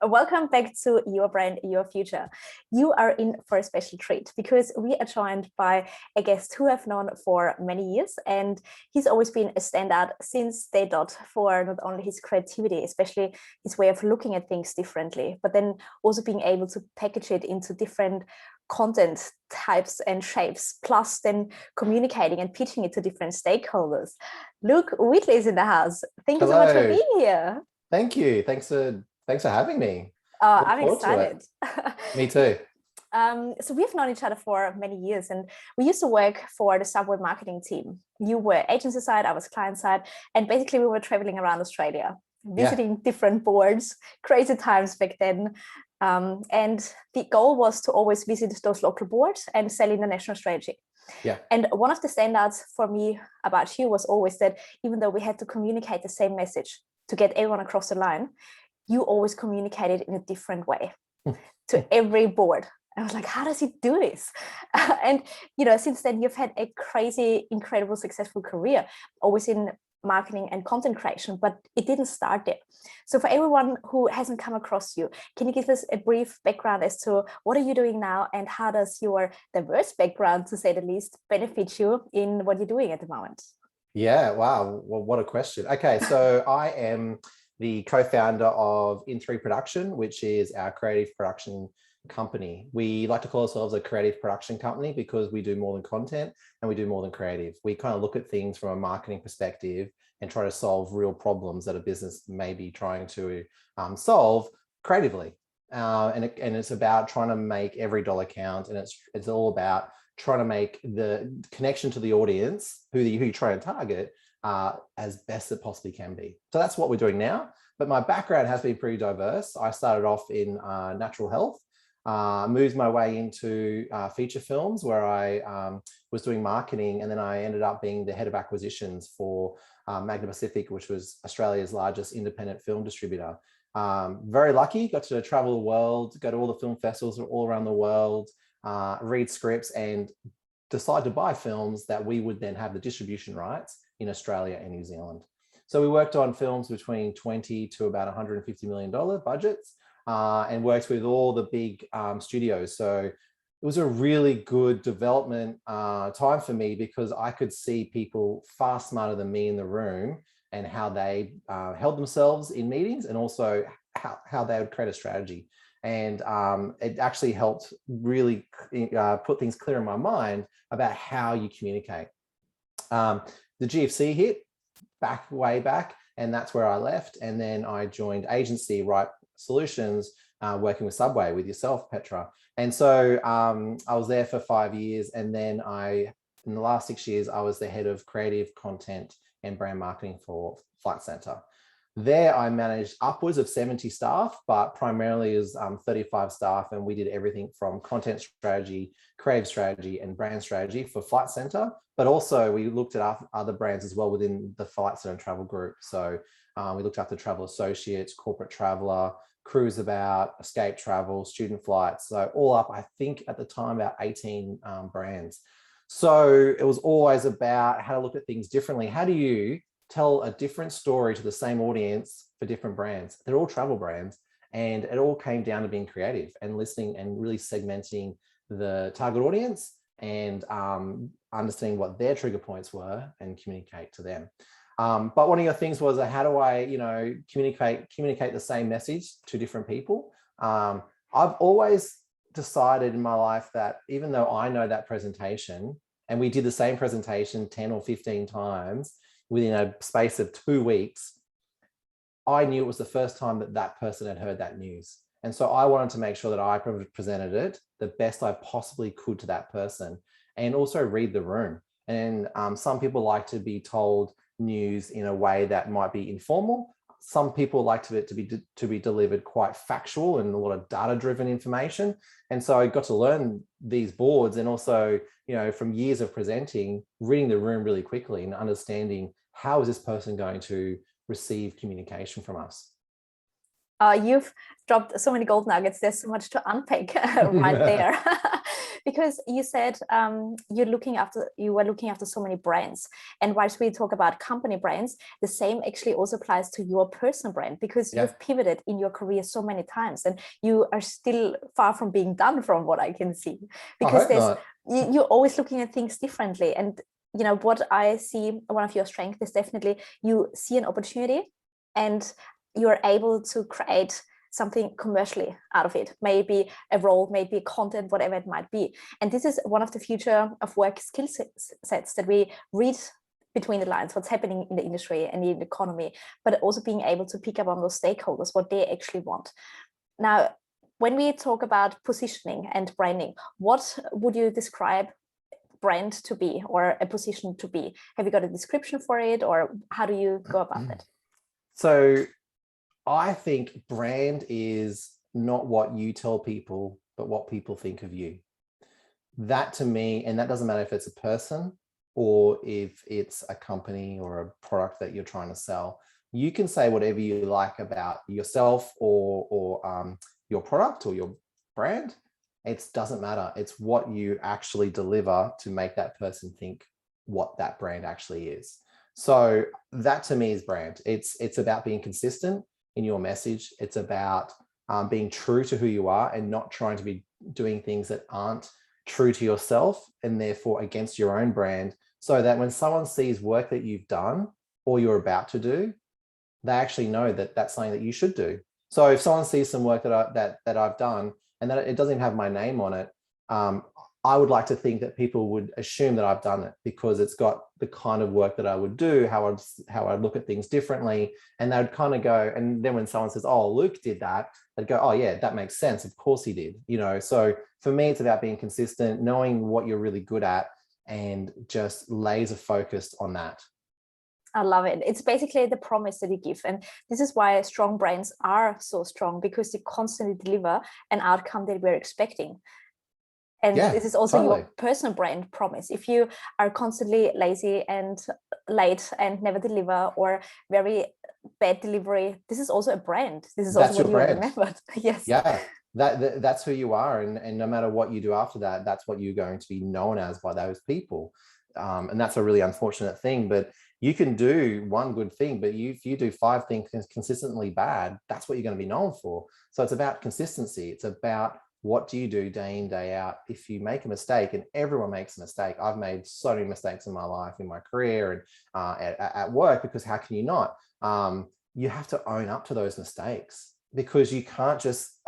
Welcome back to Your Brand, Your Future. You are in for a special treat because we are joined by a guest who I've known for many years, and he's always been a standout since day dot for not only his creativity, especially his way of looking at things differently, but then also being able to package it into different content types and shapes, plus then communicating and pitching it to different stakeholders. Luke Wheatley is in the house. Thank you so much for Hello. being here. Thank you. Thanks for having me. Look I'm forward to excited. it. Me too. So we've known each other for many years, and we used to work for the Subway marketing team. You were agency side, I was client side, and basically we were traveling around Australia, Yeah. visiting different boards, crazy times back then. And the goal was to always visit those local boards and sell in the national strategy. Yeah. And one of the standouts for me about you was always that even though we had to communicate the same message to get everyone across the line, you always communicated in a different way to every board. I was like, how does he do this? And, since then you've had a crazy, incredible, successful career, always in marketing and content creation, but it didn't start there. So for everyone who hasn't come across you, can you give us a brief background as to what are you doing now and how does your diverse background, to say the least, benefit you in what you're doing at the moment? Yeah. Wow. Well, what a question. Okay. So I am the co-founder of In3 Production, which is our creative production company. We like to call ourselves a creative production company because we do more than content and we do more than creative. We kind of look at things from a marketing perspective and try to solve real problems that a business may be trying to solve creatively. And it's about trying to make every dollar count, and it's all about trying to make the connection to the audience, who you're trying to target, as best it possibly can be. So that's what we're doing now. But my background has been pretty diverse. I started off in natural health, moved my way into feature films where I was doing marketing, and then I ended up being the head of acquisitions for Magna Pacific, which was Australia's largest independent film distributor. Very lucky, got to travel the world, go to all the film festivals all around the world, read scripts and decide to buy films that we would then have the distribution rights in Australia and New Zealand. So we worked on films between 20 to about $150 million budgets, and worked with all the big studios. So it was a really good development time for me because I could see people far smarter than me in the room and how they held themselves in meetings, and also how they would create a strategy. And it actually helped really put things clear in my mind about how you communicate. The GFC hit way back, and that's where I left. And then I joined agency Right Solutions, working with Subway, with yourself, Petra. And so I was there for 5 years. And then in the last 6 years, I was the head of creative content and brand marketing for Flight Centre. There, I managed upwards of 70 staff, but primarily as 35 staff. And we did everything from content strategy, creative strategy, and brand strategy for Flight Centre. But also we looked at other brands as well within the Flight Centre Travel Group. So we looked after Travel Associates, Corporate Traveller, Cruise About, Escape Travel, Student Flights. So all up, I think at the time, about 18 brands. So it was always about how to look at things differently. How do you tell a different story to the same audience for different brands? They're all travel brands, and it all came down to being creative and listening and really segmenting the target audience and understanding what their trigger points were and communicate to them. But one of your things was, how do I, communicate the same message to different people? I've always decided in my life that even though I know that presentation, and we did the same presentation 10 or 15 times within a space of 2 weeks, I knew it was the first time that that person had heard that news. And so I wanted to make sure that I presented it the best I possibly could to that person, and also read the room. And some people like to be told news in a way that might be informal. Some people like it to be delivered quite factual and a lot of data-driven information. And so I got to learn these boards, and also, from years of presenting, reading the room really quickly and understanding how is this person going to receive communication from us. You've dropped so many gold nuggets. There's so much to unpack right there. Because you said you were looking after so many brands. And whilst we talk about company brands, the same actually also applies to your personal brand, because you've pivoted in your career so many times, and you are still far from being done, from what I can see. Because you're always looking at things differently. And you know what I see, one of your strengths is definitely you see an opportunity and you're able to create something commercially out of it, maybe a role, maybe content, whatever it might be. And this is one of the future of work skill sets that we read between the lines, what's happening in the industry and in the economy, but also being able to pick up on those stakeholders, what they actually want. Now, when we talk about positioning and branding, what would you describe brand to be, or a position to be? Have you got a description for it, or how do you go about that? So I think brand is not what you tell people, but what people think of you. That to me, and that doesn't matter if it's a person or if it's a company or a product that you're trying to sell. You can say whatever you like about yourself or your product or your brand. It doesn't matter. It's what you actually deliver to make that person think what that brand actually is. So that to me is brand. It's about being consistent in your message. It's about being true to who you are and not trying to be doing things that aren't true to yourself and therefore against your own brand, so that when someone sees work that you've done or you're about to do, they actually know that that's something that you should do. So if someone sees some work that I've done and that it doesn't even have my name on it, I would like to think that people would assume that I've done it because it's got the kind of work that I would do, how I'd look at things differently. And they would kind of go, and then when someone says, oh, Luke did that, they'd go, oh yeah, that makes sense. Of course he did, you know? So for me, it's about being consistent, knowing what you're really good at and just laser focused on that. I love it. It's basically the promise that you give. And this is why strong brands are so strong, because they constantly deliver an outcome that we're expecting. And this is also your personal brand promise. If you are constantly lazy and late and never deliver, or very bad delivery, this is also a brand. This is also what you are remembered. Yes. Yeah, that's who you are. And no matter what you do after that, that's what you're going to be known as by those people. And that's a really unfortunate thing. But you can do one good thing, but if you do 5 things consistently bad, that's what you're going to be known for. So it's about consistency. It's about what do you do day in, day out. If you make a mistake, and everyone makes a mistake. I've made so many mistakes in my life, in my career, and at work, because how can you not? You have to own up to those mistakes, because you can't just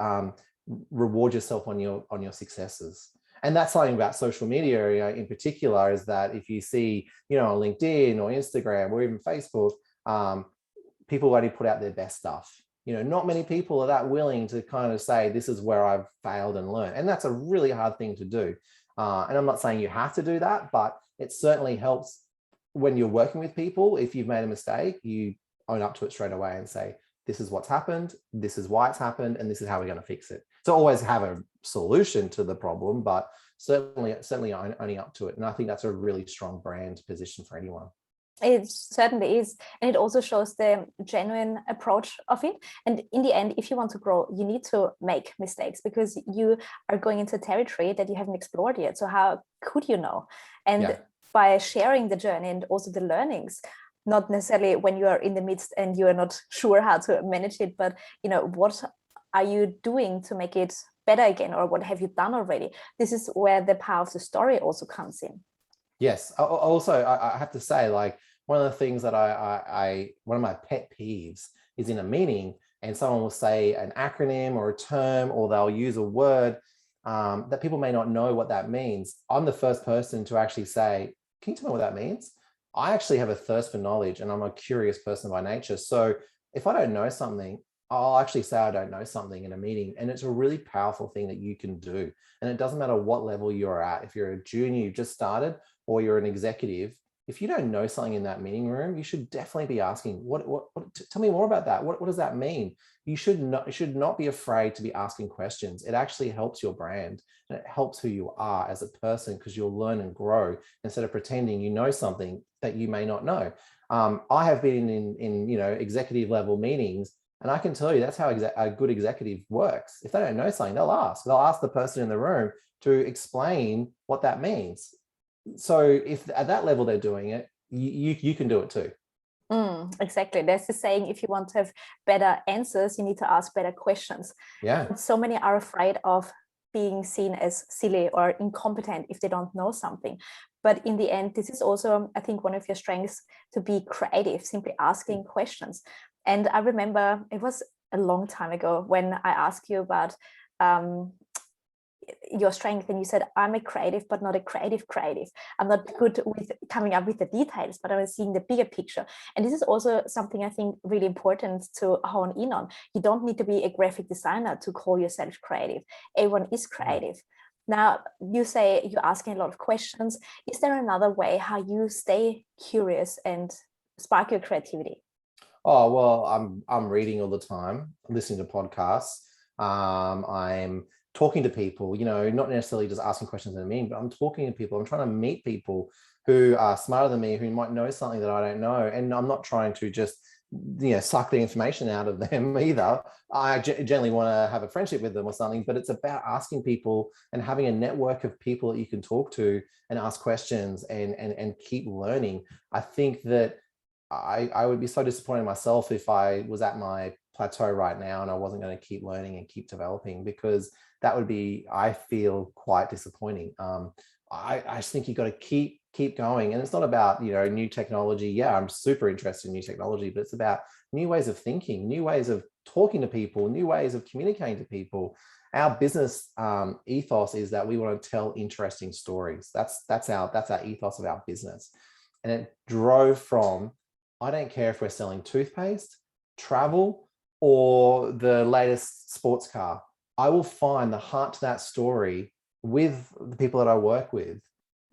reward yourself on your successes. And that's something about social media in particular, is that if you see, you know, on LinkedIn or Instagram or even Facebook, people only put out their best stuff. You know, not many people are that willing to kind of say, this is where I've failed and learned. And that's a really hard thing to do. And I'm not saying you have to do that, but it certainly helps when you're working with people. If you've made a mistake, you own up to it straight away and say, this is what's happened, this is why it's happened, and this is how we're going to fix it. So always have a solution to the problem, but certainly owning up to it. And I think that's a really strong brand position for anyone. It certainly is. And it also shows the genuine approach of it. And in the end, if you want to grow, you need to make mistakes, because you are going into territory that you haven't explored yet. So how could you know? And by sharing the journey and also the learnings, not necessarily when you are in the midst and you are not sure how to manage it, but, you know, what are you doing to make it better again? Or what have you done already? This is where the power of the story also comes in. Yes. Also, I have to say, like, one of the things that one of my pet peeves is in a meeting and someone will say an acronym or a term, or they'll use a word that people may not know what that means. I'm the first person to actually say, can you tell me what that means? I actually have a thirst for knowledge, and I'm a curious person by nature. So if I don't know something, I'll actually say I don't know something in a meeting. And it's a really powerful thing that you can do. And it doesn't matter what level you're at. If you're a junior, you've just started, or you're an executive, if you don't know something in that meeting room, you should definitely be asking, what tell me more about that. What does that mean? You should not be afraid to be asking questions. It actually helps your brand, and it helps who you are as a person, because you'll learn and grow instead of pretending you know something that you may not know. I have been in you know, executive level meetings And I can tell you that's how a good executive works. If they don't know something, they'll ask. They'll ask the person in the room to explain what that means. So if at that level they're doing it, you can do it too. Exactly. There's the saying, if you want to have better answers, you need to ask better questions. Yeah. But so many are afraid of being seen as silly or incompetent if they don't know something. But in the end, this is also, I think, one of your strengths, to be creative, simply asking questions. And I remember it was a long time ago when I asked you about your strength, and you said, I'm a creative but not a creative. I'm not good with coming up with the details, but I was seeing the bigger picture. And this is also something I think really important to hone in on. You don't need to be a graphic designer to call yourself creative. Everyone is creative. Now, you say you're asking a lot of questions. Is there another way how you stay curious and spark your creativity? Oh, well, I'm reading all the time, listening to podcasts. I'm talking to people, not necessarily just asking questions in a meeting, but I'm talking to people. I'm trying to meet people who are smarter than me, who might know something that I don't know. And I'm not trying to just, suck the information out of them either. I generally want to have a friendship with them or something, but it's about asking people and having a network of people that you can talk to and ask questions and keep learning. I think that I would be so disappointed in myself if I was at my plateau right now and I wasn't going to keep learning and keep developing, because that would be, I feel, quite disappointing. I just think you've got to keep going. And it's not about, new technology. Yeah, I'm super interested in new technology, but it's about new ways of thinking, new ways of talking to people, new ways of communicating to people. Our business ethos is that we want to tell interesting stories. That's our ethos of our business. And it drove from, I don't care if we're selling toothpaste, travel, or the latest sports car. I will find the heart to that story with the people that I work with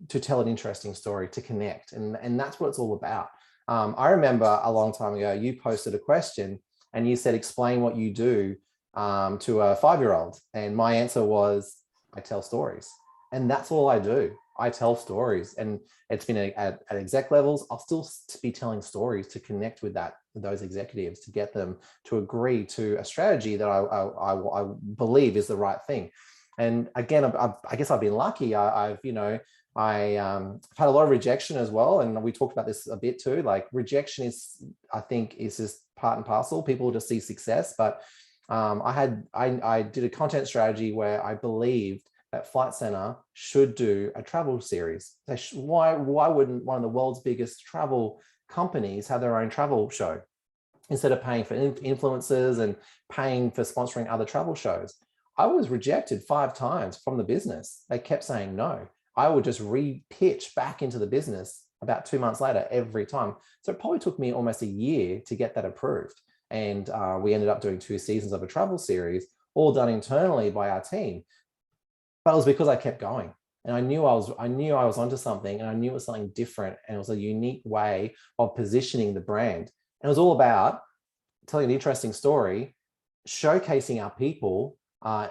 to tell an interesting story, to connect. And that's what it's all about. I remember a long time ago, you posted a question and you said, explain what you do to a 5-year-old. And my answer was, I tell stories. And that's all I do. I tell stories, and it's been at exec levels. I'll still be telling stories to connect with those executives, to get them to agree to a strategy that I believe is the right thing. And again, I guess I've been lucky. I've had a lot of rejection as well, and we talked about this a bit too. Like, rejection is, I think, is just part and parcel. People just see success, but I did a content strategy where I believed that Flight Centre should do a travel series. Why wouldn't one of the world's biggest travel companies have their own travel show instead of paying for influencers and paying for sponsoring other travel shows? I was rejected 5 times from the business. They kept saying no. I would just re-pitch back into the business about 2 months later every time. So it probably took me almost a year to get that approved. And we ended up doing 2 seasons of a travel series, all done internally by our team. But it was because I kept going, and I knew I was onto something, and I knew it was something different, and it was a unique way of positioning the brand. And it was all about telling an interesting story, showcasing our people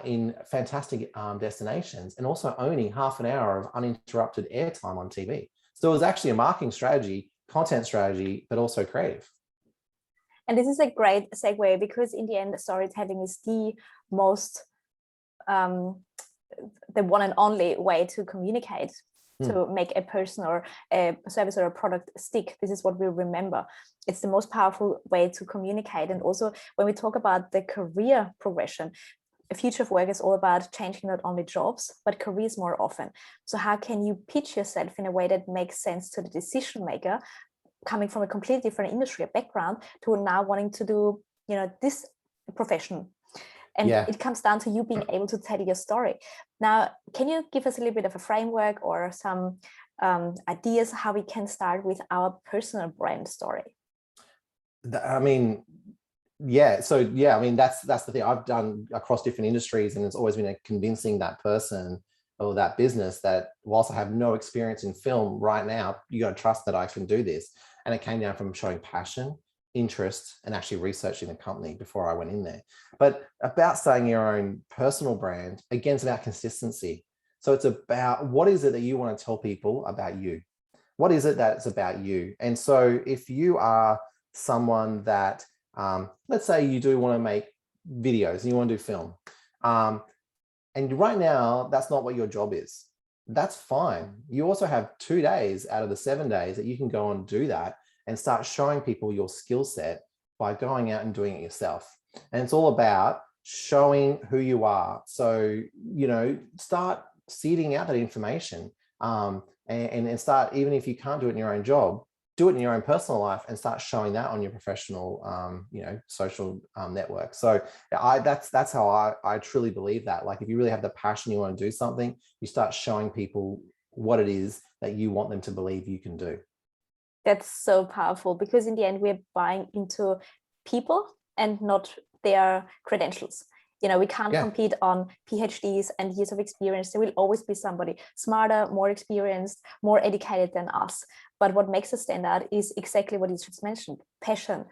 in fantastic destinations, and also owning half an hour of uninterrupted airtime on TV. So it was actually a marketing strategy, content strategy, but also creative. And this is a great segue, because in the end, storytelling is the most the one and only way to communicate, to make a person or a service or a product stick. This is what we remember. It's the most powerful way to communicate. And also, when we talk about the career progression, the future of work is all about changing not only jobs, but careers more often. So how can you pitch yourself in a way that makes sense to the decision maker, coming from a completely different industry or background, to now wanting to do, this profession? And it comes down to you being able to tell your story. Now, can you give us a little bit of a framework or some ideas how we can start with our personal brand story? I mean, that's the thing I've done across different industries, and it's always been convincing that person or that business that whilst I have no experience in film right now, you got to trust that I can do this. And it came down from showing passion, interest, and actually researching the company before I went in there. But about starting your own personal brand, again, it's about consistency. So it's about, what is it that you want to tell people about you? What is it that's about you? And so if you are someone that Let's say you do want to make videos and you want to do film. And right now, that's not what your job is. That's fine. You also have 2 days out of the 7 days that you can go and do that and start showing people your skill set by going out and doing it yourself. And it's all about showing who you are. So, start seeding out that information, and start, even if you can't do it in your own job, do it in your own personal life and start showing that on your professional, social network. So that's how I truly believe that. Like, if you really have the passion, you want to do something, you start showing people what it is that you want them to believe you can do. That's so powerful, because in the end, we're buying into people and not their credentials. We can't compete on PhDs and years of experience. There will always be somebody smarter, more experienced, more educated than us. But what makes us stand out is exactly what you just mentioned: passion,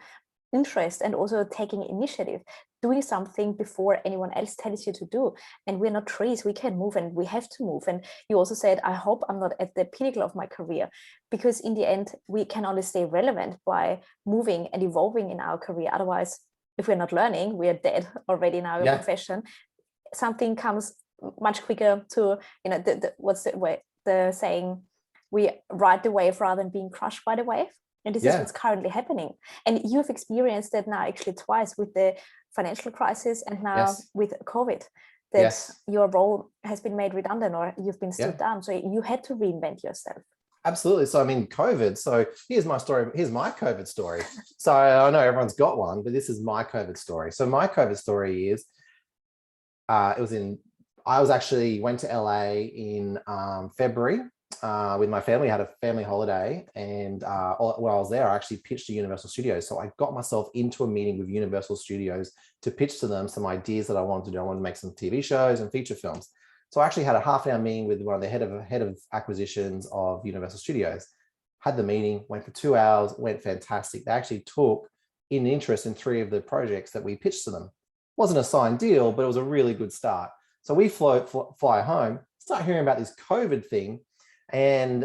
interest, and also taking initiative, doing something before anyone else tells you to do. And we're not trees, we can move, and we have to move. And you also said, I hope I'm not at the pinnacle of my career, because in the end, we can only stay relevant by moving and evolving in our career. Otherwise, if we're not learning, we are dead already in our profession. Something comes much quicker to, what's the saying, we ride the wave rather than being crushed by the wave. And this is what's currently happening. And you've experienced that now actually twice, with the financial crisis and now with COVID, that your role has been made redundant, or you've been stood down. So you had to reinvent yourself. Absolutely. So, COVID. So here's my story. Here's my COVID story. So I know everyone's got one, but this is my COVID story. So my COVID story is, I went to LA in February with my family. I had a family holiday, and while I was there, I actually pitched to Universal Studios. So I got myself into a meeting with Universal Studios to pitch to them some ideas that I wanted to do. I wanted to make some TV shows and feature films. So I actually had a half-hour meeting with one of the head of acquisitions of Universal Studios. Had the meeting, went for 2 hours, went fantastic. They actually took in interest in 3 of the projects that we pitched to them. Wasn't a signed deal, but it was a really good start. So we fly home, start hearing about this COVID thing, and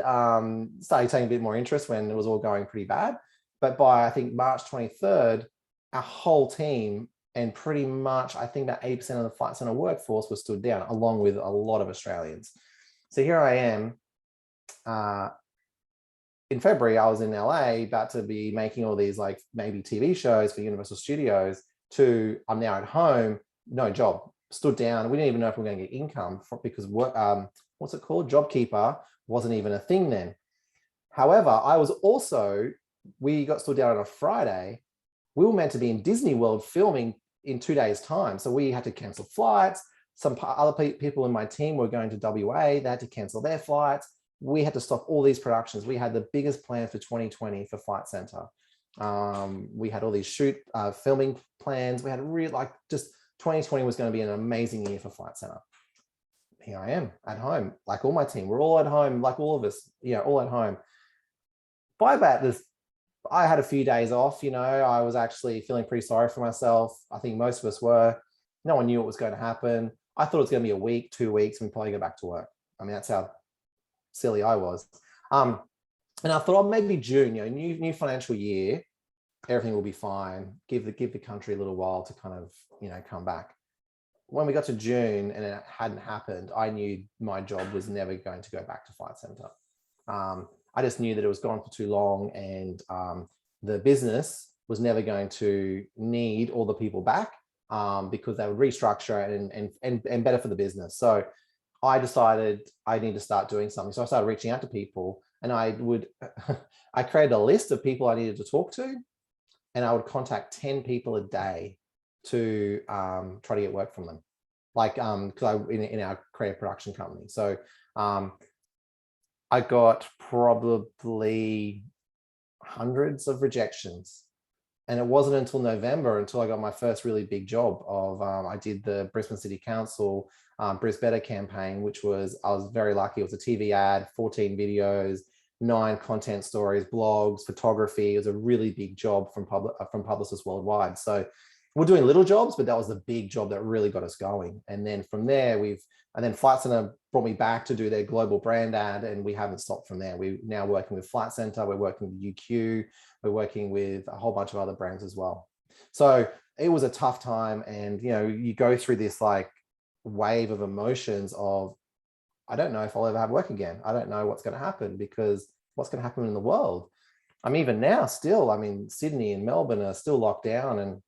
started taking a bit more interest when it was all going pretty bad. But by, I think, March 23rd, our whole team, and pretty much, I think about 80% of the Flight Centre workforce was stood down, along with a lot of Australians. So here I am. In February, I was in LA, about to be making all these maybe TV shows for Universal Studios, I'm now at home, no job, stood down. We didn't even know if we were going to get income because what's it called? JobKeeper wasn't even a thing then. However, we got stood down on a Friday. We were meant to be in Disney World filming in 2 days' time. So we had to cancel flights. Some other people in my team were going to WA. They had to cancel their flights. We had to stop all these productions. We had the biggest plan for 2020 for Flight Centre. We had all these filming plans. We had just 2020 was going to be an amazing year for Flight Centre. Here I am at home, like all my team. We're all at home, like all of us, all at home. By about this, I had a few days off, I was actually feeling pretty sorry for myself. I think most of us were. No one knew what was going to happen. I thought it was going to be a week, 2 weeks, and we'd probably go back to work. I mean, that's how silly I was. And I thought, maybe June, new financial year, everything will be fine. Give the country a little while to kind of, come back. When we got to June and it hadn't happened, I knew my job was never going to go back to Flight Centre. I just knew that it was gone for too long, and the business was never going to need all the people back because they would restructure and better for the business. So I decided I need to start doing something. So I started reaching out to people, and I created a list of people I needed to talk to, and I would contact 10 people a day to try to get work from them, because in our creative production company. So I got probably hundreds of rejections. And it wasn't until November until I got my first really big job I did the Brisbane City Council Bris Better campaign, I was very lucky. It was a TV ad, 14 videos, 9 content stories, blogs, photography. It was a really big job from publicists worldwide. So we're doing little jobs, but that was the big job that really got us going. And then from there, and then Flight Centre brought me back to do their global brand ad, and we haven't stopped from there. We're now working with Flight Centre, we're working with UQ, we're working with a whole bunch of other brands as well. So it was a tough time, and you go through this like wave of emotions of, I don't know if I'll ever have work again. I don't know what's going to happen, because what's going to happen in the world. Even now still, Sydney and Melbourne are still locked down, and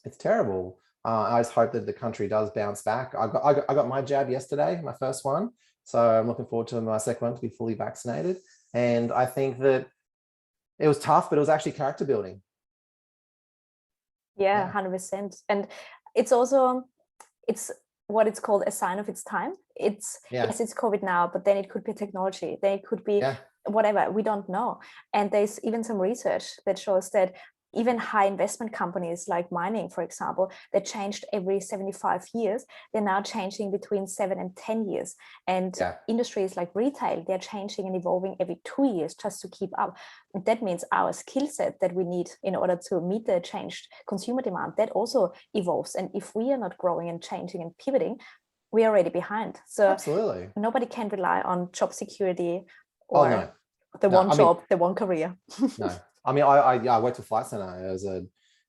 it's terrible. I just hope that the country does bounce back. I got my jab yesterday, my first one. So I'm looking forward to my second one to be fully vaccinated. And I think that it was tough, but it was actually character building. Yeah, 100%. And it's also, it's what it's called a sign of its time. Yes, it's COVID now, but then it could be technology, then it could be whatever, we don't know. And there's even some research that shows that even high investment companies like mining, for example, that changed every 75 years, they're now changing between 7 and 10 years. And industries like retail, they're changing and evolving every 2 years just to keep up. And that means our skill set that we need in order to meet the changed consumer demand, that also evolves. And if we are not growing and changing and pivoting, we are already behind. So absolutely, nobody can rely on job security or the one career. No. I worked for Flight Centre. It was a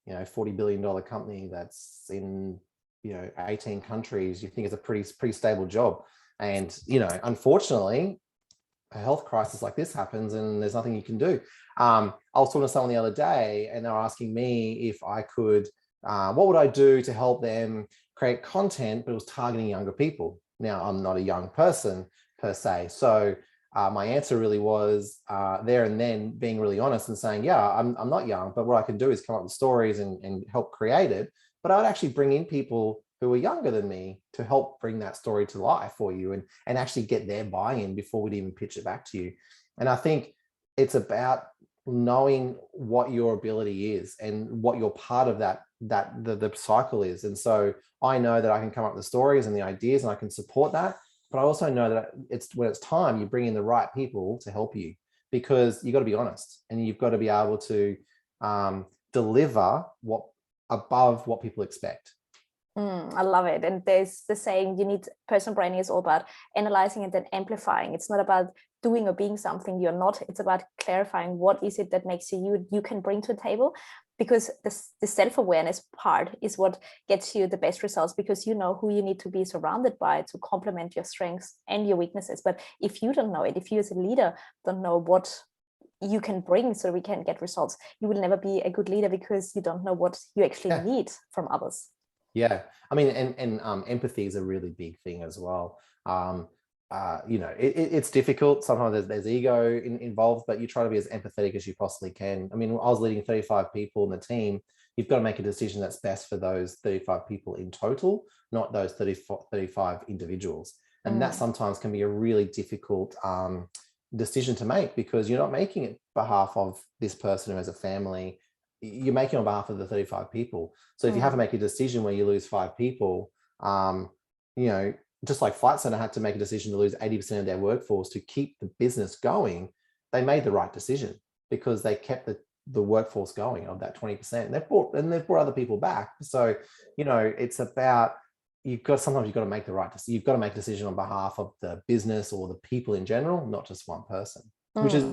$40 billion company that's in 18 countries. You think it's a pretty stable job, and unfortunately a health crisis like this happens and there's nothing you can do. I was talking to someone the other day, and they were asking me if I could, what would I do to help them create content, but it was targeting younger people. Now, I'm not a young person per se, so my answer really was there and then being really honest and saying, I'm not young, but what I can do is come up with stories and help create it. But I'd actually bring in people who are younger than me to help bring that story to life for you, and actually get their buy-in before we'd even pitch it back to you. And I think it's about knowing what your ability is and what your part of the cycle is. And so I know that I can come up with the stories and the ideas, and I can support that. But I also know that when it's time, you bring in the right people to help you, because you've got to be honest, and you've got to be able to deliver above what people expect. I love it. And there's the saying, you need personal branding is all about analyzing and then amplifying. It's not about doing or being something you're not. It's about clarifying what is it that makes you can bring to the table, because the self-awareness part is what gets you the best results, because you know who you need to be surrounded by to complement your strengths and your weaknesses. But if you don't know it, if you as a leader don't know what you can bring so we can get results, you will never be a good leader, because you don't know what you actually need from others. Yeah, and empathy is a really big thing as well. It's difficult. Sometimes there's ego involved, but you try to be as empathetic as you possibly can. I was leading 35 people in the team. You've got to make a decision that's best for those 35 people in total, not those 35 individuals. And that sometimes can be a really difficult decision to make, because you're not making it on behalf of this person who has a family. You're making on behalf of the 35 people. So if you have to make a decision where you lose 5 people, just like Flight Centre had to make a decision to lose 80% of their workforce to keep the business going, they made the right decision, because they kept the workforce going of that 20%. And they've brought other people back. So, it's about, sometimes you've got to make the right decision. You've got to make a decision on behalf of the business or the people in general, not just one person, which is,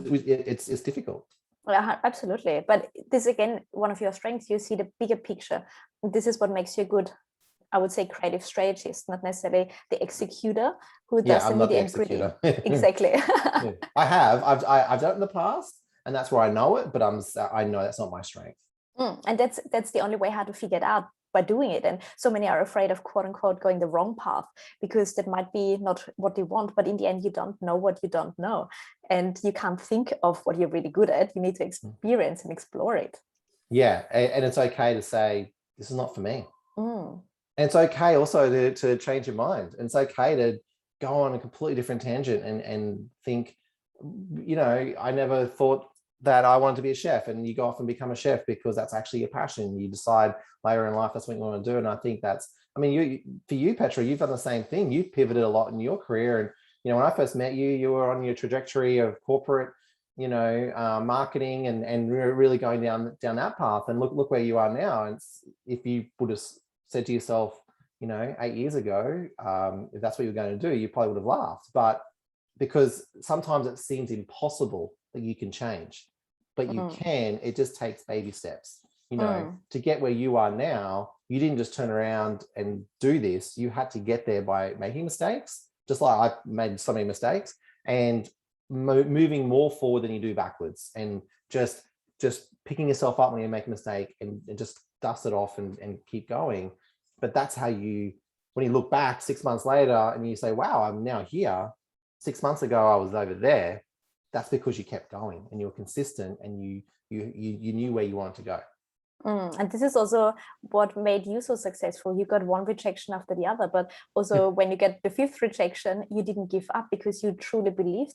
it's difficult. Absolutely. But this, again, one of your strengths, you see the bigger picture. This is what makes you a good, I would say, creative strategist, not necessarily the executor who does the media and gritty. Exactly. I've done it in the past, and that's where I know it, but I know that's not my strength. And that's the only way how to figure it out, by doing it. And so many are afraid of, quote unquote, going the wrong path, because that might be not what they want, but in the end you don't know what you don't know, and you can't think of what you're really good at. You need to experience and explore it. And it's okay to say, this is not for me. And it's okay also to change your mind, and it's okay to go on a completely different tangent and think, I never thought that I wanted to be a chef, and you go off and become a chef because that's actually your passion. You decide later in life that's what you want to do. And I think that's, for you, Petra, you've done the same thing. You've pivoted a lot in your career. And, when I first met you, you were on your trajectory of corporate, marketing and really going down that path. And look where you are now. And if you would have said to yourself, 8 years ago, if that's what you're going to do, you probably would have laughed. But because sometimes it seems impossible that you can change, but you can. It just takes baby steps. You know, to get where you are now, you didn't just turn around and do this. You had to get there by making mistakes, just like I made so many mistakes, and moving more forward than you do backwards, and just picking yourself up when you make a mistake and just dust it off and keep going. But that's how you, when you look back 6 months later and you say, wow, I'm now here. 6 months ago, I was over there. That's because you kept going and you were consistent and you knew where you wanted to go. And this is also what made you so successful. You got one rejection after the other, but also when you get the fifth rejection, you didn't give up because you truly believed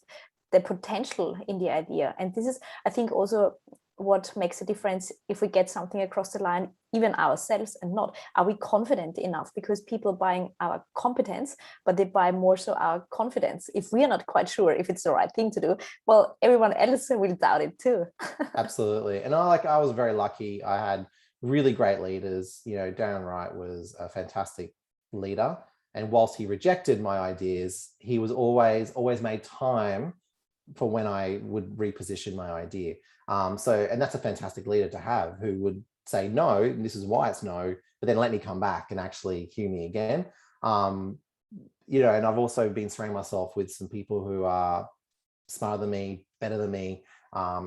the potential in the idea. And this is, I think, also what makes a difference if we get something across the line, even ourselves, and not, are we confident enough? Because people buying our competence, but they buy more so our confidence. If we are not quite sure if it's the right thing to do, well, everyone else will doubt it too. Absolutely. And I was very lucky. I had really great leaders. You know, Darren Wright was a fantastic leader. And whilst he rejected my ideas, he was always made time for when I would reposition my idea. And that's a fantastic leader to have, who would say no, and this is why it's no, but then let me come back and actually hear me again. You know, and I've also been surrounding myself with some people who are smarter than me, better than me,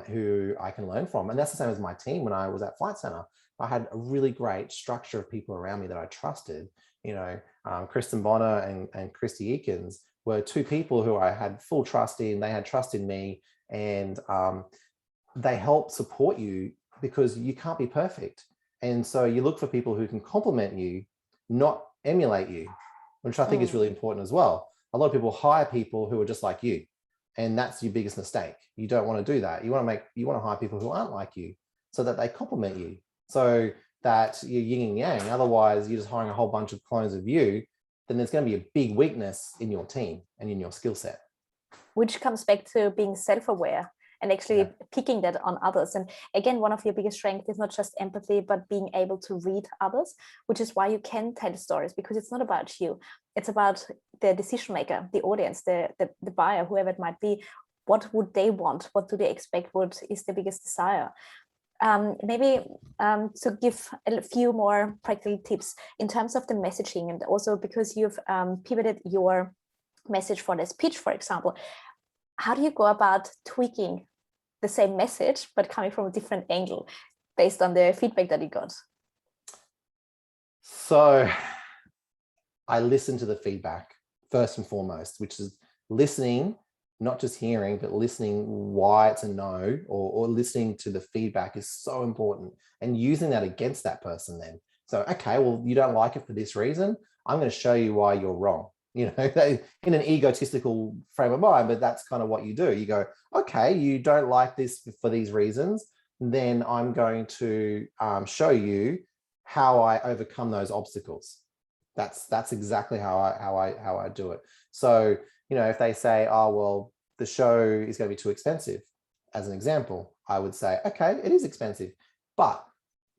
who I can learn from. And that's the same as my team. When I was at Flight Centre, I had a really great structure of people around me that I trusted. You know, Kristen Bonner and Christy Eakins were two people who I had full trust in. They had trust in me, and they help support you because you can't be perfect. And so you look for people who can complement you, not emulate you, which I think is really important as well. A lot of people hire people who are just like you, and that's your biggest mistake. You don't want to do that. You want to hire people who aren't like you so that they complement you, so that you're yin and yang. Otherwise, you're just hiring a whole bunch of clones of you, then there's going to be a big weakness in your team and in your skill set. Which comes back to being self-aware and actually picking that on others. And again, one of your biggest strengths is not just empathy, but being able to read others, which is why you can tell stories, because it's not about you. It's about the decision maker, the audience, the buyer, whoever it might be. What would they want? What do they expect? What is their biggest desire? Maybe to give a few more practical tips in terms of the messaging, and also because you've pivoted your message for this pitch, for example, how do you go about tweaking the same message but coming from a different angle based on the feedback that you got? So I listen to the feedback first and foremost, which is listening, not just hearing, but listening why it's a no, or listening to the feedback is so important, and using that against that person then. So, okay, well, you don't like it for this reason. I'm going to show you why you're wrong. You know, in an egotistical frame of mind, but that's kind of what you do. You go, okay, you don't like this for these reasons, then I'm going to show you how I overcome those obstacles. That's exactly how I do it. So, you know, if they say, oh, well, the show is going to be too expensive, as an example, I would say, okay, it is expensive, but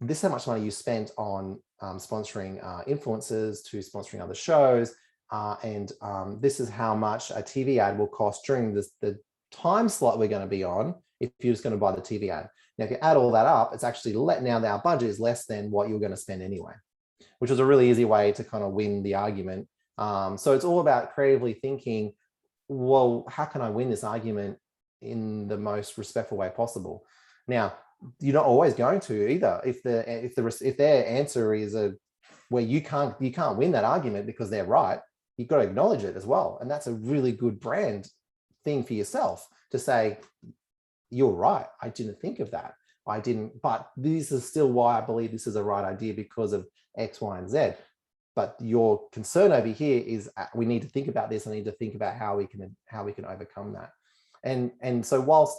this is how much money you spent on sponsoring influencers to sponsoring other shows. And this is how much a TV ad will cost during the time slot we're going to be on if you're just going to buy the TV ad. Now, if you add all that up, it's actually now our budget is less than what you're going to spend anyway, which was a really easy way to kind of win the argument. So it's all about creatively thinking, well, how can I win this argument in the most respectful way possible? Now, you're not always going to either. If their answer is where you can't win that argument because they're right, you've got to acknowledge it as well. And that's a really good brand thing for yourself to say, you're right, I didn't think of that. But this is still why I believe this is a right idea because of X, Y, and Z. But your concern over here is we need to think about this. I need to think about how we can overcome that. And so whilst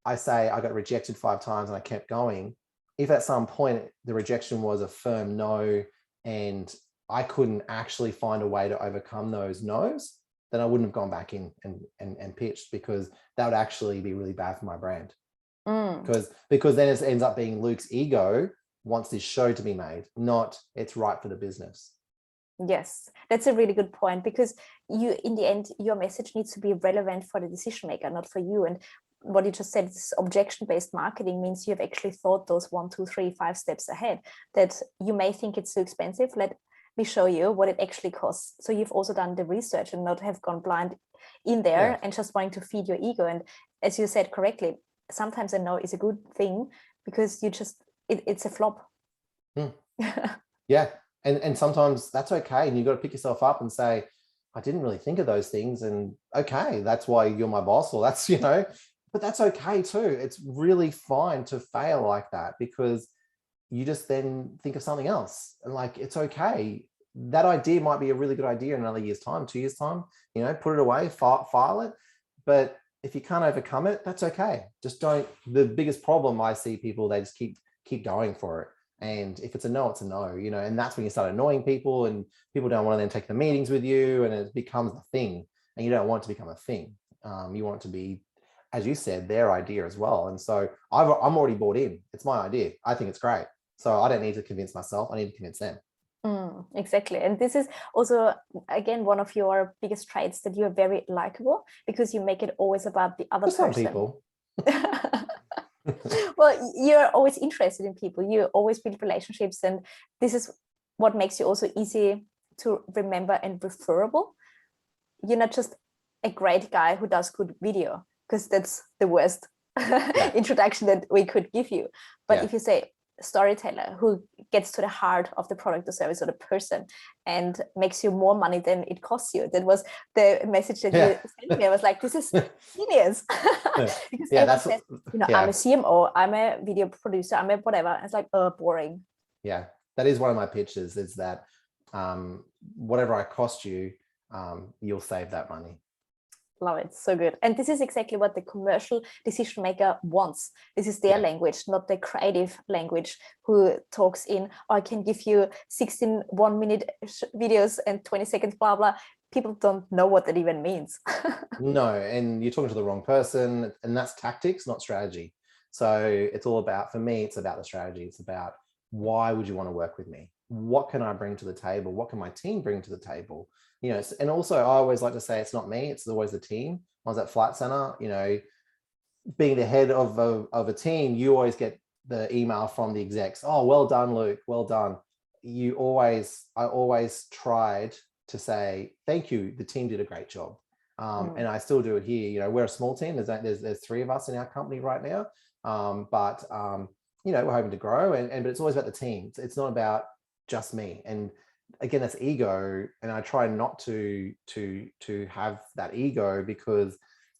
I say I got rejected 5 times and I kept going, if at some point the rejection was a firm no and I couldn't actually find a way to overcome those no's, then I wouldn't have gone back in and pitched, because that would actually be really bad for my brand. Because then it ends up being Luke's ego wants this show to be made, not it's right for the business. Yes, that's a really good point, because you, in the end, your message needs to be relevant for the decision maker, not for you. And what you just said, this objection-based marketing means you've actually thought those 1, 2, 3, 5 steps ahead, that you may think it's too expensive. Let me show you what it actually costs. So you've also done the research and not have gone blind in there and just wanting to feed your ego. And as you said correctly, sometimes a no is a good thing because you just, it's a flop. Yeah. And sometimes that's okay. And you've got to pick yourself up and say, I didn't really think of those things. And okay, that's why you're my boss, or that's, but that's okay too. It's really fine to fail like that, because you just then think of something else. And like, it's okay. That idea might be a really good idea in another year's time, 2 years time, put it away, file it. But if you can't overcome it, that's okay. Just don't. The biggest problem I see people, they just keep going for it. And if it's a no, it's a no, and that's when you start annoying people, and people don't want to then take the meetings with you, and it becomes a thing, and you don't want it to become a thing. You want it to be, as you said, their idea as well. And so I'm already bought in. It's my idea. I think it's great. So I don't need to convince myself. I need to convince them. Exactly. And this is also, again, one of your biggest traits, that you're very likable, because you make it always about the other person. Some people. Well, you're always interested in people. You always build relationships. And this is what makes you also easy to remember and referable. You're not just a great guy who does good video, because that's the worst introduction that we could give you. But if you say storyteller who gets to the heart of the product or service or the person and makes you more money than it costs you, that was the message that you sent me. I was like, this is genius. Because everyone says, I'm a CMO, I'm a video producer, I'm a whatever. It's like, boring. Yeah, that is one of my pitches, is that whatever I cost you, you'll save that money. Love it. So good. And this is exactly what the commercial decision maker wants. This is their language, not the creative language, who talks in, I can give you 16 1-minute videos and 20 seconds, blah, blah. People don't know what that even means. No, and you're talking to the wrong person, and that's tactics, not strategy. So it's all about, for me, it's about the strategy. It's about, why would you want to work with me? What can I bring to the table? What can my team bring to the table? And also I always like to say, it's not me, it's always the team. I was at Flight Center, being the head of a team, you always get the email from the execs. Oh, well done, Luke, well done. I always tried to say, thank you, the team did a great job. And I still do it here. We're a small team. There's 3 of us in our company right now. But we're hoping to grow, but it's always about the team. It's not about just me. And again, that's ego. And I try not to have that ego, because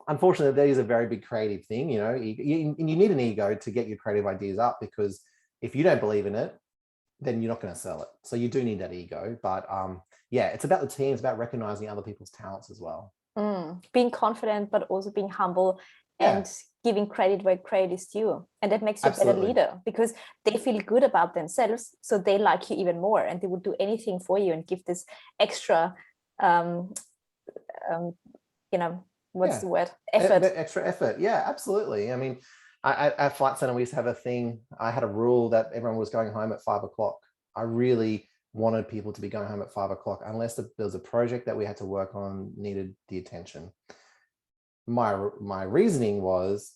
unfortunately that is a very big creative thing. You need an ego to get your creative ideas up, because if you don't believe in it, then you're not going to sell it. So you do need that ego. But it's about the team. It's about recognizing other people's talents as well. Being confident, but also being humble and giving credit where credit is due. And that makes you a better leader, because they feel good about themselves. So they like you even more, and they would do anything for you and give this extra, what's the word? Effort. Extra effort. Yeah, absolutely. I mean, at Flight Center, we used to have a thing. I had a rule that everyone was going home at 5 o'clock. I really wanted people to be going home at 5 o'clock, unless there was a project that we had to work on, needed the attention. My reasoning was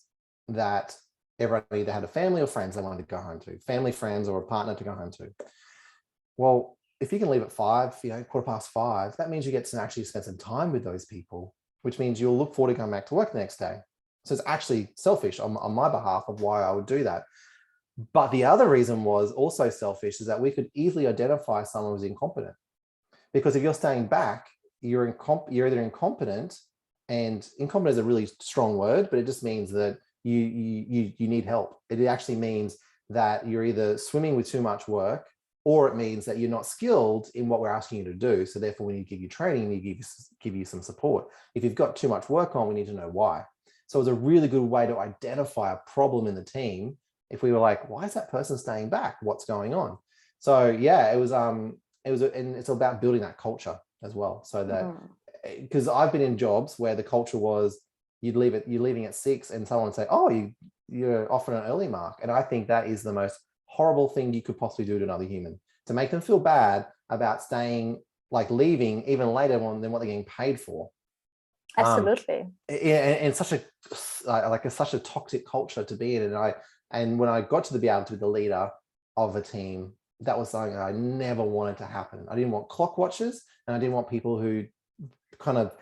that everyone either had a family or friends they wanted to go home to, family, friends, or a partner to go home to. Well, if you can leave at 5, 5:15, that means you get to actually spend some time with those people, which means you'll look forward to going back to work the next day. So it's actually selfish on my behalf of why I would do that. But the other reason was also selfish, is that we could easily identify someone who's incompetent. Because if you're staying back, you're either incompetent, and incompetent is a really strong word, but it just means that you need help. It actually means that you're either swimming with too much work, or it means that you're not skilled in what we're asking you to do. So therefore, we need to give you training, we need to give you some support. If you've got too much work on, we need to know why. So it's a really good way to identify a problem in the team. If we were like, why is that person staying back? What's going on? So yeah, and it's about building that culture as well. So that, because I've been in jobs where the culture was, you're leaving at 6, and someone would say, oh, you're off on an early mark. And I think that is the most horrible thing you could possibly do to another human, to make them feel bad about staying, like leaving even later than what they're getting paid for. Absolutely. And such a such a toxic culture to be in. And when I got to be able to be the leader of a team, that was something I never wanted to happen. I didn't want clock watchers, and I didn't want people who kind of,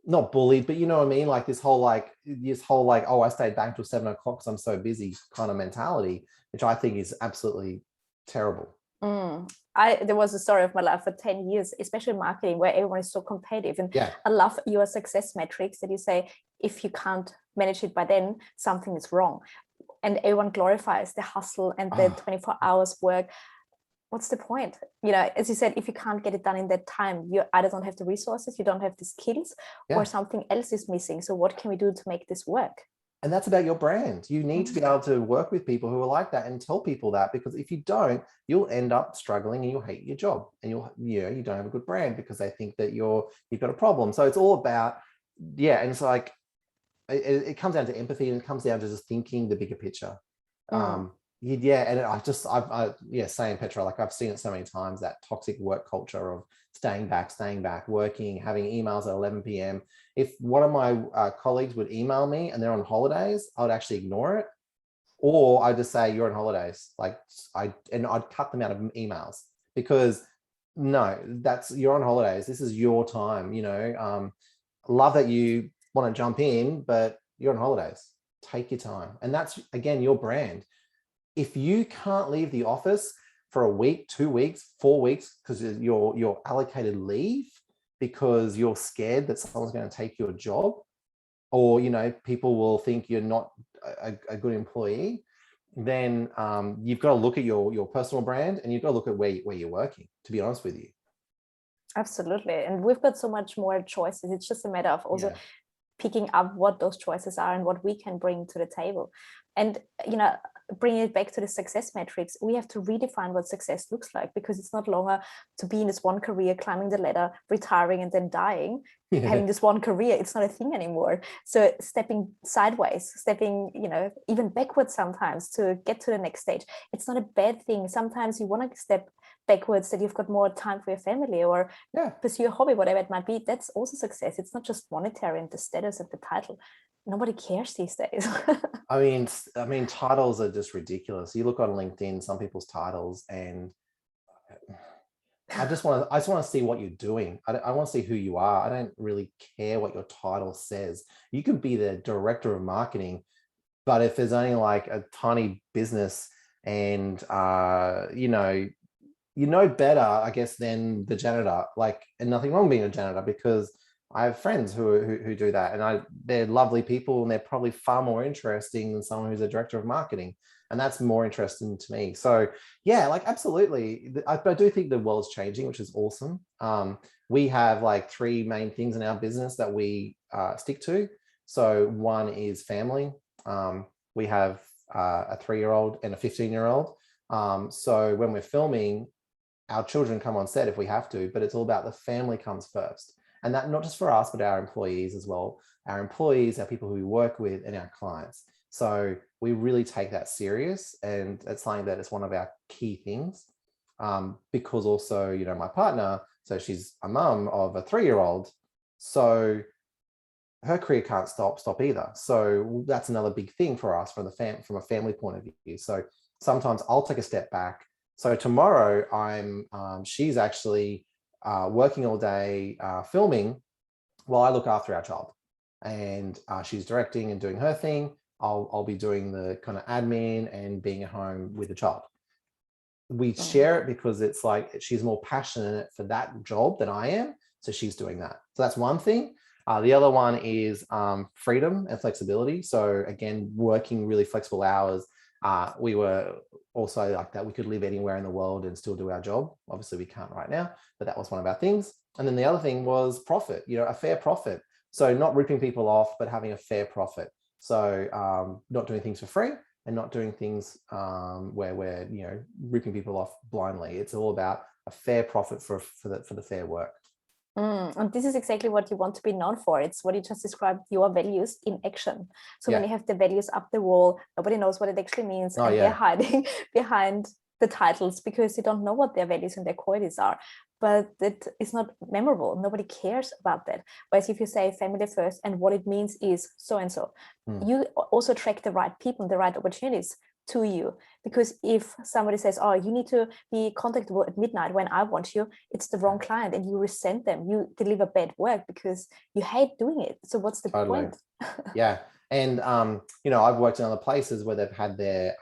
not bullied, but you know what I mean? Like this whole, oh, I stayed back till 7 o'clock because I'm so busy kind of mentality, which I think is absolutely terrible. There was a story of my life for 10 years, especially in marketing, where everyone is so competitive. And yeah. I love your success metrics that you say, if you can't manage it by then, something is wrong. And everyone glorifies the hustle and the 24 hours work. What's the point? You know, as you said, if you can't get it done in that time, you either don't have the resources, you don't have the skills, or something else is missing. So what can we do to make this work? And that's about your brand. You need to be able to work with people who are like that and tell people that, because if you don't, you'll end up struggling and you'll hate your job, and you don't have a good brand because they think that you've got a problem. So it's all about, and it's like, it comes down to empathy, and it comes down to just thinking the bigger picture. And same, Petra, like I've seen it so many times, that toxic work culture of staying back, working, having emails at 11 p.m. If one of my colleagues would email me and they're on holidays, I would actually ignore it. Or I'd just say, you're on holidays. I'd cut them out of emails, because no, you're on holidays. This is your time, love that you want to jump in, but you're on holidays. Take your time. And that's, again, your brand. If you can't leave the office for a week, 2 weeks, 4 weeks, because you're allocated leave because you're scared that someone's going to take your job, or people will think you're not a good employee, then you've got to look at your personal brand, and you've got to look at where you're working, to be honest with you. Absolutely. And we've got so much more choices. It's just a matter of also picking up what those choices are and what we can bring to the table. And bringing it back to the success metrics, we have to redefine what success looks like, because it's not longer to be in this one career, climbing the ladder, retiring, and then dying, having this one career. It's not a thing anymore. So stepping sideways, even backwards sometimes to get to the next stage, it's not a bad thing. Sometimes you want to step backwards, that you've got more time for your family, or pursue a hobby, whatever it might be. That's also success. It's not just monetary and the status and the title. Nobody cares these days. I mean, titles are just ridiculous. You look on LinkedIn, some people's titles, and I just want to see what you're doing. I want to see who you are. I don't really care what your title says. You could be the director of marketing, but if there's only like a tiny business, and better, I guess, than the janitor. And nothing wrong being a janitor, because I have friends who do that, and they're lovely people, and they're probably far more interesting than someone who's a director of marketing, and that's more interesting to me. So absolutely, I do think the world's changing, which is awesome. We have 3 main things in our business that we stick to. So one is family. We have a 3-year-old and a 15-year-old. So when we're filming, our children come on set if we have to, but it's all about the family comes first. And that not just for us, but our employees as well. Our employees, our people who we work with, and our clients. So we really take that serious, and it's something that is one of our key things. Because also, my partner, so she's a mum of a 3-year-old, so her career can't stop either. So that's another big thing for us from a family point of view. So sometimes I'll take a step back. So tomorrow she's actually working all day filming while I look after our child, and she's directing and doing her thing. I'll be doing the kind of admin and being at home with the child. We share it because it's like she's more passionate for that job than I am, so she's doing that. So that's one thing. The other one is freedom and flexibility. So again, working really flexible hours. We were also like that. We could live anywhere in the world and still do our job. Obviously we can't right now, but that was one of our things. And then the other thing was profit, a fair profit. So not ripping people off, but having a fair profit. So not doing things for free, and not doing things where we're, ripping people off blindly. It's all about a fair profit for the fair work. And this is exactly what you want to be known for. It's what you just described, your values in action. So when you have the values up the wall, nobody knows what it actually means. They're hiding behind the titles because they don't know what their values and their qualities are. but it is not memorable. Nobody cares about that. Whereas if you say family first, and what it means is so and so, you also attract the right people and the right opportunities to you. Because if somebody says, oh, you need to be contactable at midnight when I want you, it's the wrong client, and you resent them. You deliver bad work because you hate doing it. So what's the point? Yeah. And you know, I've worked in other places where they've had their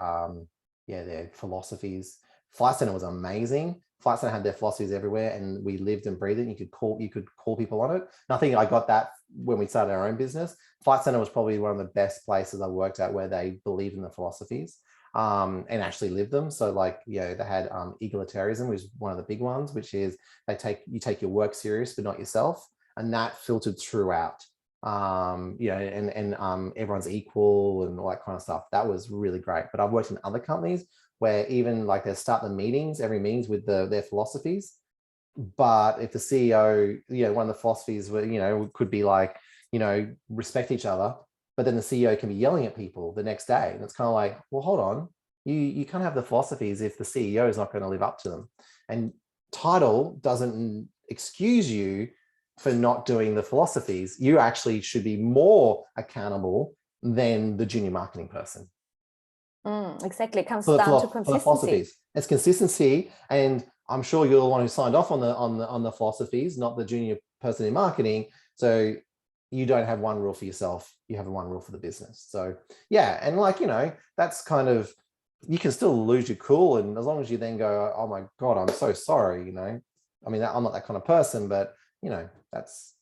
their philosophies. Flight Center was amazing. Flight Center had their philosophies everywhere, and we lived and breathed it. You could call people on it. And I think I got that when we started our own business. Flight Center was probably one of the best places I worked at where they believed in the philosophies and actually lived them. So like, you know, they had egalitarianism, which is one of the big ones, which is you take your work serious, but not yourself. And that filtered throughout. You know, and everyone's equal and all that kind of stuff. That was really great. But I've worked in other companies where even like they start the meetings, every meetings with their philosophies. But if the CEO, you know, one of the philosophies were, you know, could be like, you know, respect each other, but then the CEO can be yelling at people the next day. And it's kind of like, well, hold on, you can't have the philosophies if the CEO is not going to live up to them. And title doesn't excuse you for not doing the philosophies. You actually should be more accountable than the junior marketing person. Exactly. It comes down to consistency. It's consistency. And I'm sure you're the one who signed off on the philosophies, not the junior person in marketing. So you don't have one rule for yourself. You have one rule for the business. So yeah. And like, you know, that's kind of, you can still lose your cool. And as long as you then go, oh my God, I'm so sorry. You know, I mean, I'm not that kind of person, but you know, that's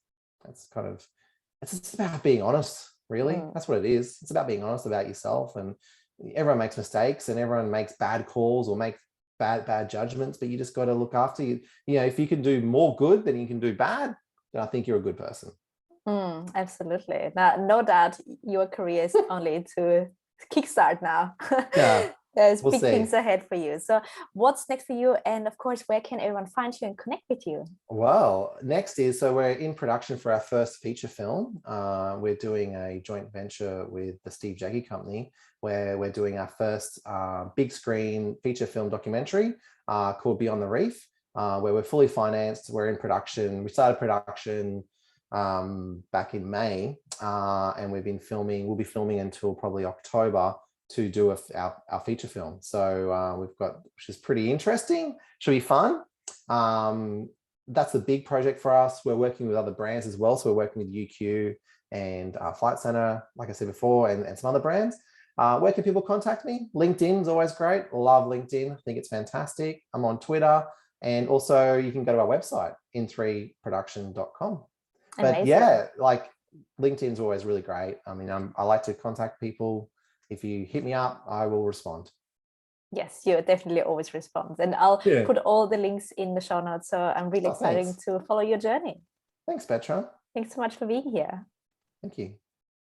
kind of, it's about being honest, really. That's what it is. It's about being honest about yourself. And everyone makes mistakes and everyone makes bad calls or make bad judgments, but you just got to look after you. You know, if you can do more good than you can do bad, then I think you're a good person. Absolutely. Now, no doubt your career is only to kickstart now. Yeah. There's big things ahead for you. So what's next for you? And of course, where can everyone find you and connect with you? Well, next is, so we're in production for our first feature film. We're doing a joint venture with the Steve Jaggy company, where we're doing our first big screen feature film documentary called Beyond the Reef, where we're fully financed. We're in production. We started production back in May, and we'll be filming until probably October to do our feature film. So we've got, which is pretty interesting, should be fun. That's the big project for us. We're working with other brands as well. So we're working with UQ and Flight Center, like I said before, and some other brands. Where can people contact me? LinkedIn is always great. Love LinkedIn. I think it's fantastic. I'm on Twitter. And also you can go to our website, in3production.com. But yeah, like LinkedIn is always really great. I mean, I like to contact people. If you hit me up, I will respond. Yes, you definitely always respond. And I'll put all the links in the show notes. So I'm really excited to follow your journey. Thanks, Petra. Thanks so much for being here. Thank you.